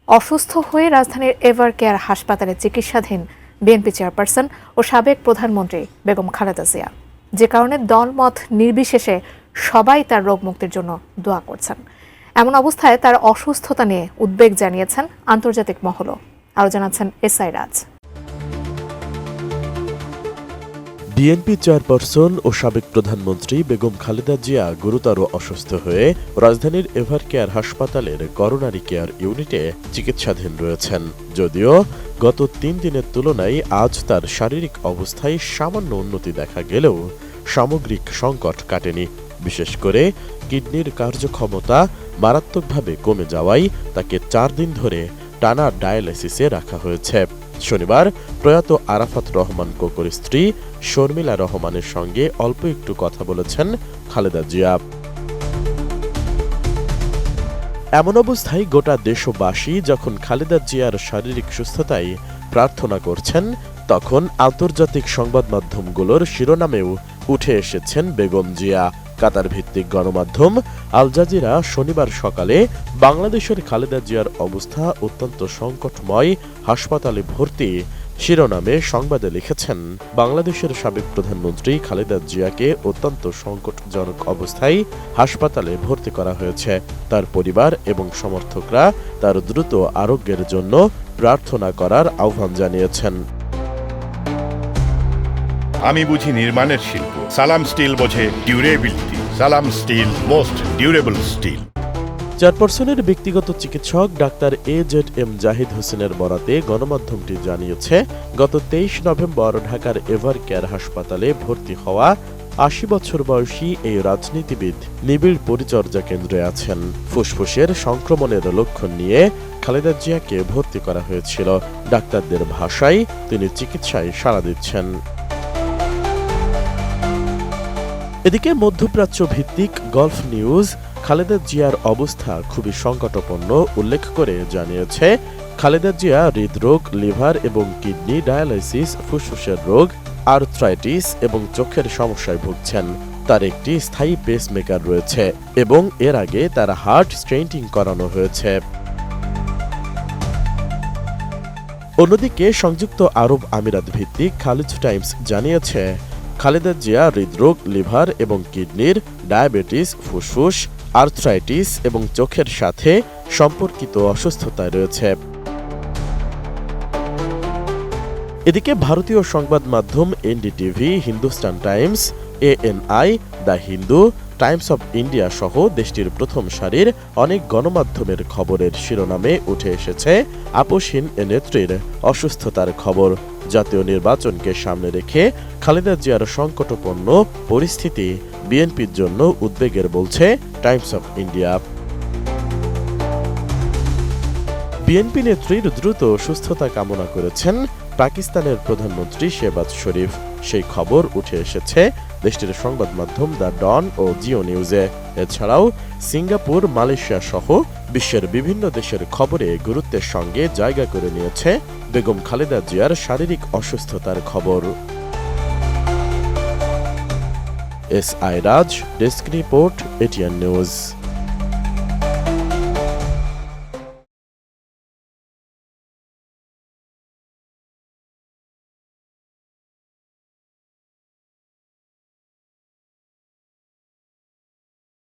অসুস্থ হয়ে রাজধানীর এভার কেয়ার হাসপাতালে চিকিৎসাধীন বিএনপি চেয়ারপারসন ও সাবেক প্রধানমন্ত্রী বেগম খালেদা জিয়া, যে কারণে দলমত নির্বিশেষে সবাই তার রোগ মুক্তির জন্য দোয়া করছেন। এমন অবস্থায় তার অসুস্থতা নিয়ে উদ্বেগ জানিয়েছেন আন্তর্জাতিক মহলও। আরও জানাচ্ছেন এসআই রাজ। বিএনপি চেয়ারপারসন ও সাবেক প্রধানমন্ত্রী বেগম খালেদা জিয়া গুরুতর অসুস্থ হয়ে রাজধানীর এভার কেয়ার হাসপাতালের করোনারি কেয়ার ইউনিটে চিকিৎসাধীন রয়েছেন। যদিও গত ৩ দিনের তুলনায় আজ তার শারীরিক অবস্থায় সামান্য উন্নতি দেখা গেলেও সামগ্রিক সংকট কাটেনি। বিশেষ করে কিডনির কার্যক্ষমতা মারাত্মকভাবে কমে যাওয়ায় তাকে ৪ দিন ধরে টানা ডায়ালাইসিসে রাখা হয়েছে। শনিবার প্রয়াত আরাফাত রহমান কোকোর স্ত্রী শর্মিলা রহমানের সঙ্গে অল্প একটু কথা বলেছেন খালেদা জিয়া। এমন অবস্থায় গোটা দেশবাসী যখন খালেদা জিয়ার শারীরিক সুস্থতায় প্রার্থনা করছেন, তখন আন্তর্জাতিক সংবাদ মাধ্যমগুলোর শিরোনামেও উঠে এসেছেন বেগম জিয়া। কাতার ভিত্তিক গণমাধ্যম আল জাজিরা শনিবার সকালে বাংলাদেশের খালেদা জিয়ার অবস্থা অত্যন্ত সংকটময়, হাসপাতালে ভর্তি শিরোনামে সংবাদে লিখেছেন, বাংলাদেশের সাবেক প্রধানমন্ত্রী খালেদা জিয়াকে অত্যন্ত সংকটজনক অবস্থায় হাসপাতালে ভর্তি করা হয়েছে। তার পরিবার এবং সমর্থকরা তার দ্রুত আরোগ্যের জন্য প্রার্থনা করার আহ্বান জানিয়েছেন। আমি বুঝি নির্মাণের শিল্প, সালাম স্টিল বোঝে ডিউরেবিলিটি। সালাম স্টিল, মোস্ট ডিউরেবল স্টিল। চেয়ারপারসনের ব্যক্তিগত চিকিৎসক ডাক্তার AZM জাহিদ হোসেনের বরাতে গণমাধ্যমটি জানিয়েছে, গত 23 নভেম্বর ঢাকার এভার কেয়ার হাসপাতালে ভর্তি হওয়া ৮০ বছর বয়সী এই রাজনীতিবিদ নিবিড় পরিচর্যা কেন্দ্রে আছেন। ফুসফুসের সংক্রমণের লক্ষণ নিয়ে খালেদা জিয়াকে ভর্তি করা হয়েছিল। ডাক্তারদের ভাষায় তিনি চিকিৎসায় সাড়া দিচ্ছেন। এদিকে মধ্যপ্রাচ্য ভিত্তিক গলফ নিউজ খালেদা জিয়ার অবস্থা খুবই সংকটাপন্ন উল্লেখ করে জানিয়েছে, খালেদা জিয়া হৃদরোগ, লিভার এবং কিডনি ডায়ালাইসিস, ফুসফুসের রোগ, আর্থ্রাইটিস এবং চোখের সমস্যায় ভুগছেন। তার একটি স্থায়ী পেসমেকার রয়েছে এবং এর আগে তার হার্ট স্টেন্টিং করানো হয়েছে। অন্যদিকে সংযুক্ত আরব আমিরাত ভিত্তিক খালিজ টাইমস জানিয়েছে, খালেদা জিয়া হৃদরোগ, লিভার এবং কিডনির, ডায়াবেটিস, ফুসফুস, আর্থ্রাইটিস এবং চোখের সাথে সম্পর্কিত অসুস্থতায় রয়েছে। এদিকে ভারতীয় সংবাদ মাধ্যম NDTV, Hindustan Times, ANI, the Hindu, Times of India সহ দেশটির প্রথম সারির অনেক গণমাধ্যমের খবরের শিরোনামে উঠে এসেছে আপসহীন এ নেত্রীর অসুস্থতার খবর। জাতীয় নির্বাচনকে সামনে রেখে খালেদা জিয়ার সংকটাপন্ন পরিস্থিতি বিএনপির জন্য উদ্বেগের বলছে টাইমস অব ইন্ডিয়া। বিএনপি নেত্রীর দ্রুত সুস্থতা কামনা করেছেন পাকিস্তানের প্রধানমন্ত্রী শেহবাজ শরীফ। সেই খবর উঠে এসেছে দেশটির সংবাদ মাধ্যম দ্য ডন ও জিও নিউজে। এছাড়াও সিঙ্গাপুর, মালয়েশিয়া সহ বিশ্বের বিভিন্ন দেশের খবরে গুরুত্বের সঙ্গে জায়গা করে নিয়েছে বেগম খালেদা জিয়ার শারীরিক অসুস্থতার খবর। এসআই রাজ, ডেস্ক রিপোর্ট, এটিএন নিউজ।